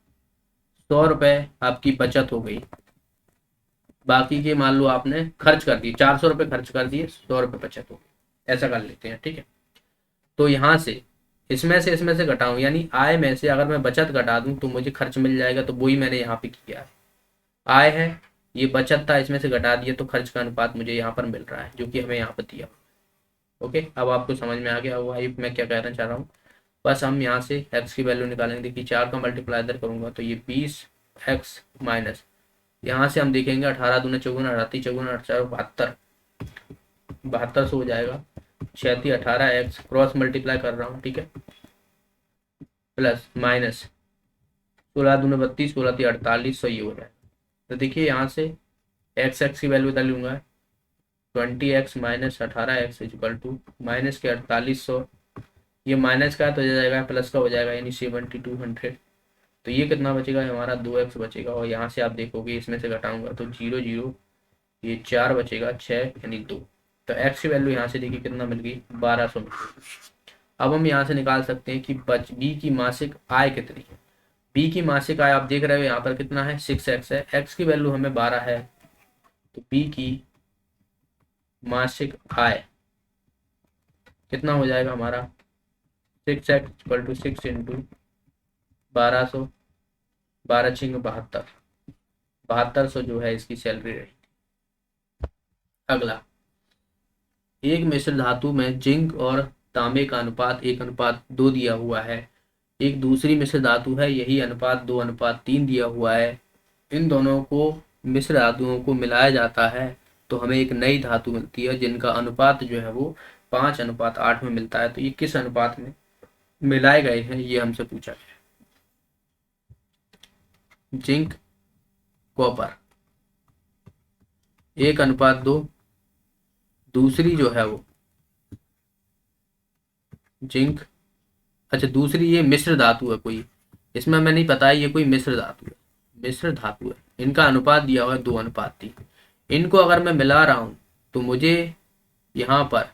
100 रुपये आपकी बचत हो गई, बाकी के मान लो आपने खर्च कर दिए, 400 रुपये खर्च कर दिए, 100 रुपये बचत हो गई। ऐसा कर लेते हैं, ठीक है। तो यहाँ से इसमें से घटाऊं, यानी आय में से अगर मैं बचत घटा दूं तो मुझे खर्च मिल जाएगा। तो वही मैंने यहाँ पे किया है, आय है, ये बचत था, इसमें से घटा दिया तो खर्च का अनुपात मुझे यहाँ पर मिल रहा है जो कि हमें यहाँ पर दिया। ओके, अब आपको समझ में आ गया होगा ये मैं क्या कहना चाह रहा हूँ। बस हम यहाँ से x की वैल्यू निकालेंगे। देखिए 4 का मल्टीप्लाई इधर करूंगा तो ये 20x माइनस, यहाँ से हम देखेंगे 18 दूना 54, 38 चौगुना 48, 72 हो जाएगा। 36 18x क्रॉस मल्टीप्लाई कर रहा हूँ, ठीक है, प्लस माइनस 16 दूना 32, 16 48, ये हो जाएगा। तो देखिए यहाँ से x की वैल्यू इधर लूंगा, 20x minus 18x equal to minus के 4800, ये माइनस का तो हो जाएगा, प्लस का हो जाएगा, यानी 7200। तो ये कितना बचेगा हमारा, 2x बचेगा। और यहाँ से आप देखोगे इसमें से घटाऊंगा तो 0 0, ये 4 बचेगा, 6 यानी 2। तो x की वैल्यू यहाँ से देखिए कितना मिल गई, 1200 मिल गई। अब हम यहाँ से निकाल सकते हैं कि बी की मासिक आय कितनी है। बी की मासिक आय आप देख रहे हो यहाँ पर कितना है, 6x है, x की वैल्यू हमें 12 है, तो बी की मासिक आय कितना हो जाएगा हमारा, 6x इक्वल टू 6 इंटू 1200, 12 6 72, 7200 जो है इसकी सैलरी रही। अगला, एक मिश्र धातु में जिंक और तांबे का अनुपात 1:2 दिया हुआ है। एक दूसरी मिश्र धातु है, यही अनुपात 2:3 दिया हुआ है। इन दोनों को मिश्र धातुओं को मिलाया जाता है तो हमें एक नई धातु मिलती है जिनका अनुपात जो है वो 5:8 में मिलता है। तो ये किस अनुपात में मिलाए गए हैं ये हमसे पूछा गया। जिंक कॉपर 1:2, दूसरी जो है वो जिंक, अच्छा दूसरी ये मिश्र धातु है कोई, इसमें हमें नहीं पता है ये कोई मिश्र धातु है, मिश्र धातु है, इनका अनुपात दिया हुआ है 2:3। इनको अगर मैं मिला रहा हूं तो मुझे यहाँ पर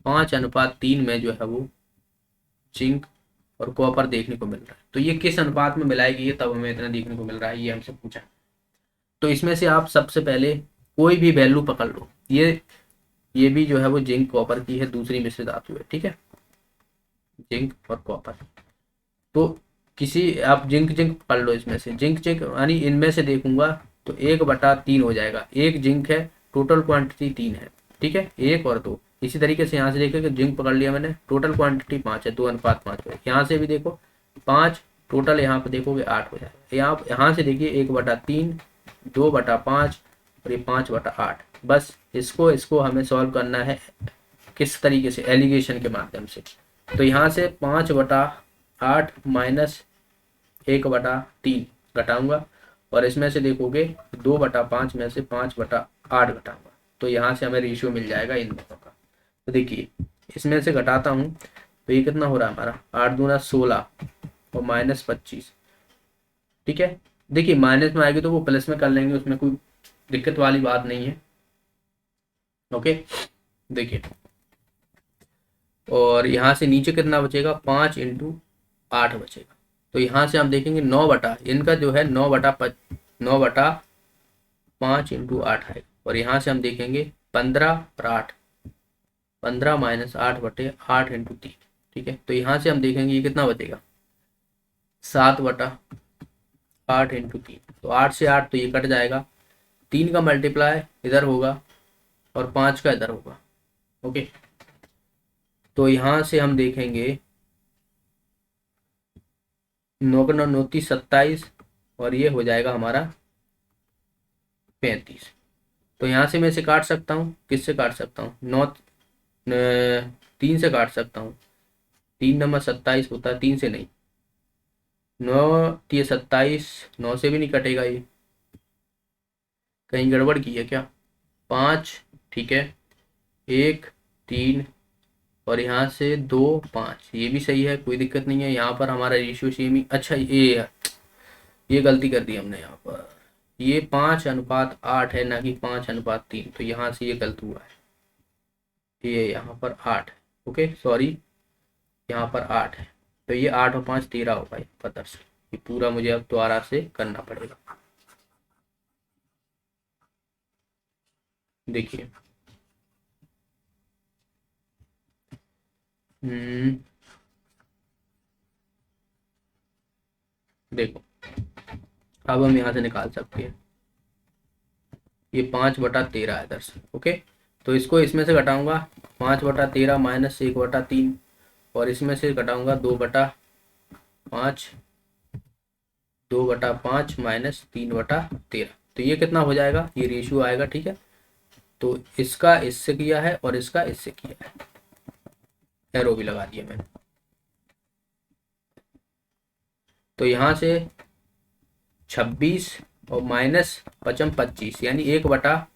5:3 में जो है वो जिंक और कॉपर देखने को मिल रहा है। तो ये किस अनुपात में मिलाई गई है तब हमें इतना देखने को मिल रहा है, ये हमसे पूछा। तो इसमें से आप सबसे पहले कोई भी वैल्यू पकड़ लो, ये भी जो है वो जिंक कॉपर की है, दूसरी मिश्र धातु है, ठीक है, जिंक और कॉपर। तो किसी आप जिंक पढ़ लो, इसमें से जिंक यानी इनमें से देखूंगा तो 1/3 हो जाएगा। एक जिंक है, टोटल क्वांटिटी 3 है, ठीक है, 1 और 2। इसी तरीके से यहाँ से देखो कि जिंक पकड़ लिया मैंने, टोटल क्वांटिटी 5 है, 2:5 है। यहाँ से भी देखो 5, टोटल यहाँ पे देखोगे 8 हो जाएगा। यहाँ से देखिए 1/3, 2/5 और ये 5/8। बस इसको हमें सॉल्व करना है किस तरीके से, एलिगेशन के माध्यम से। तो यहाँ से 5/8 माइनस 1/3 घटाऊंगा, और इसमें से देखोगे 2/5 में से 5/8 घटाऊंगा, तो यहाँ से हमें रेशियो मिल जाएगा इन दोनों का। तो देखिए इसमें से घटाता हूँ तो ये कितना हो रहा है हमारा, 8 दूना 16 और -25। ठीक है, देखिए माइनस में आएगी तो वो प्लस में कर लेंगे, उसमें कोई दिक्कत वाली बात नहीं है। ओके, देखिए और यहाँ से नीचे कितना बचेगा, 5 × 8 बचेगा। तो यहाँ से हम देखेंगे 9 बटा, इनका जो है 9/5 × 8 है, और यहाँ से हम देखेंगे 15 और 8, 15 - 8/8 × 3। ठीक है, तो यहाँ से हम देखेंगे ये कितना बचेगा, 7/8 × 3। तो 8 से 8 तो ये कट जाएगा, 3 का मल्टीप्लाई इधर होगा और 5 का इधर होगा। ओके, तो यहाँ से हम देखेंगे 9 × 9 = 27 और ये हो जाएगा हमारा 35। तो यहाँ से मैं इसे काट सकता हूँ, किससे काट सकता हूँ, 3 से काट सकता हूँ। 3 × 27 होता है, 3 से नहीं, 9 × 27, 9 से भी नहीं कटेगा ये, कहीं गड़बड़ की है क्या, 5, ठीक है, 1 3 और यहाँ से 2 5, ये भी सही है, कोई दिक्कत नहीं है। यहाँ पर हमारा रेशियो सेम ही, अच्छा ये गलती कर दी हमने, यहाँ पर ये 5:8 है ना कि 5:3, तो यहाँ से ये गलत हुआ है, ये यहाँ पर 8 है। ओके सॉरी, यहाँ पर 8 है, तो ये 8 और 5 13 होगा यहाँ पर दरअसल। ये पूरा मुझे अब दोबारा से करना पड़ेगा। देखिए देखो अब हम यहाँ से निकाल सकते हैं, ये 5/13 है दरअसल। ओके, तो इसको इसमें से घटाऊंगा, 5/13 माइनस 1/3, और इसमें से घटाऊंगा 2/5, 2/5 माइनस 3/13। तो ये कितना हो जाएगा, ये रेशियो आएगा। ठीक है, तो इसका इससे किया है और इसका इससे किया है, एरो भी लगा दिया मैंने। तो यहाँ से 26 और माइनस 25, यानी 1/,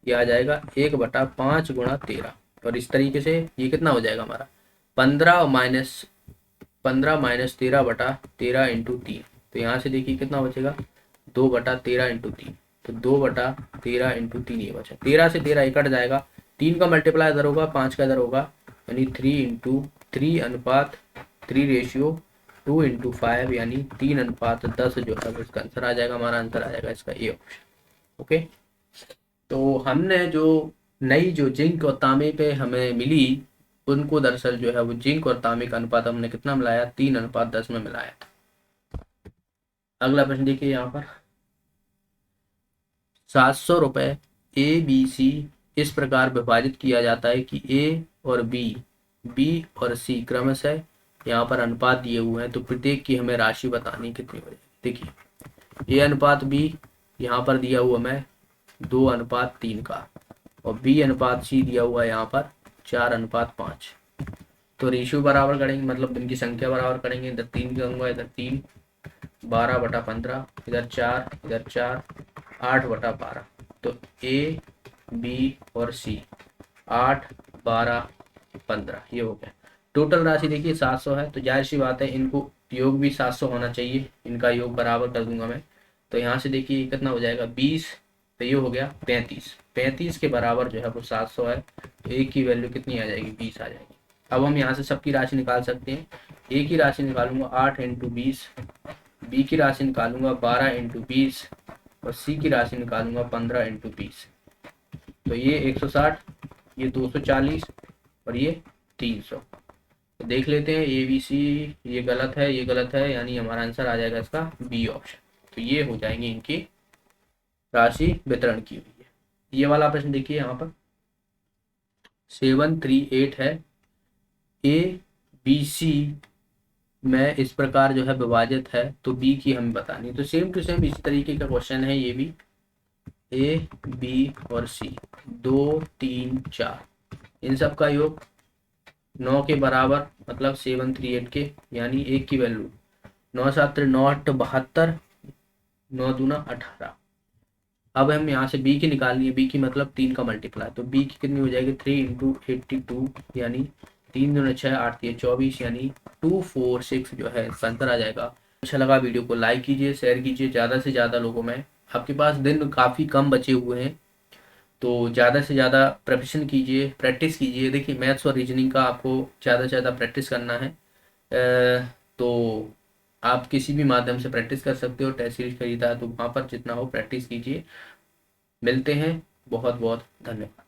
ये आ जाएगा 1/5 × 13, और इस तरीके से ये कितना हो जाएगा हमारा, 15 माइनस 13/13 × 3। तो यहाँ से देखिए कितना बचेगा, 2/13 × 3, तो 2/13 × 3 ये बचा। 13 से 13 कट जाएगा, 3 का मल्टीप्लाई इधर होगा, 5 का इधर होगा, यानी 3 रेशियो 2 × 5, यानी 3:10 जो है इसका आंसर आ जाएगा। हमारा आंसर आ जाएगा इसका ए ऑप्शन। ओके, तो हमने जो नई जो जिंक और तांबे पे हमें मिली, उनको दरअसल जो है वो जिंक और तांबे का अनुपात हमने कितना मिलाया, 3:10 में मिलाया था। अगला प्रश्न देखिए, यहाँ पर 700 रुपये ABC इस प्रकार विभाजित किया जाता है कि A और B और C क्रमशः यहाँ पर अनुपात दिए हुए हैं, तो प्रत्येक की हमें राशि बतानी कितनी हो जाएगी। देखिए A/B यहाँ पर दिया हुआ हमें 2:3 का, और B/C दिया हुआ है यहाँ पर 4:5। तो रेशियो बराबर करेंगे, मतलब इनकी संख्या बराबर करेंगे, इधर 3 करूँगा, इधर 3, 12/15, इधर 4, इधर 4, 8/12। तो A, B और C 8, 12, 15 ये हो गया। टोटल राशि देखिए 700 है, तो जाहिर सी बात है इनको योग भी 700 होना चाहिए, इनका योग बराबर कर दूंगा मैं। तो यहाँ से देखिए कितना हो जाएगा, 20, तो ये हो गया 35 के बराबर जो है वो 700 है, तो एक की वैल्यू कितनी आ जाएगी, 20 आ जाएगी। अब हम यहाँ से सबकी राशि निकाल सकते हैं। ए की राशि निकालूंगा 8 × 20, बी की राशि निकालूंगा 12 × 20, और सी की राशि निकालूंगा 15 × 20। तो ये 160, ये 240 और ये 300। तो देख लेते हैं ABC, ये गलत है, ये गलत है, यानी हमारा आंसर आ जाएगा इसका बी ऑप्शन। तो ये हो जाएंगे इनकी राशि वितरण की हुई है। ये वाला प्रश्न देखिए, यहाँ पर 738 है, ABC में इस प्रकार जो है विभाजित है, तो बी की हमें बतानी है। तो सेम टू सेम इसी तरीके का क्वेश्चन है ये भी, ए बी और सी 2 3 4, इन सब का योग 9 के बराबर, मतलब 738 के, यानी एक की वैल्यू 9 7 9 8 72, 9 दूना 18। अब हम यहाँ से बी की निकालनी है, बी की मतलब 3 का मल्टीप्लाई, तो बी की कितनी हो जाएगी 3 इंटू 82, यानी 3 दूना 6 8 24, यानी 246 जो है इसका आंसर आ जाएगा। अच्छा लगा वीडियो को लाइक कीजिए, शेयर कीजिए ज़्यादा से ज़्यादा लोगों में। आपके पास दिन काफ़ी कम बचे हुए हैं, तो ज़्यादा से ज़्यादा प्रिपरेशन कीजिए, प्रैक्टिस कीजिए। देखिए मैथ्स और रीजनिंग का आपको ज़्यादा से ज़्यादा प्रैक्टिस करना है। तो आप किसी भी माध्यम से प्रैक्टिस कर सकते हो, टेस्ट सीरीज खरीदा है तो वहाँ पर जितना हो प्रैक्टिस कीजिए। मिलते हैं, बहुत बहुत धन्यवाद।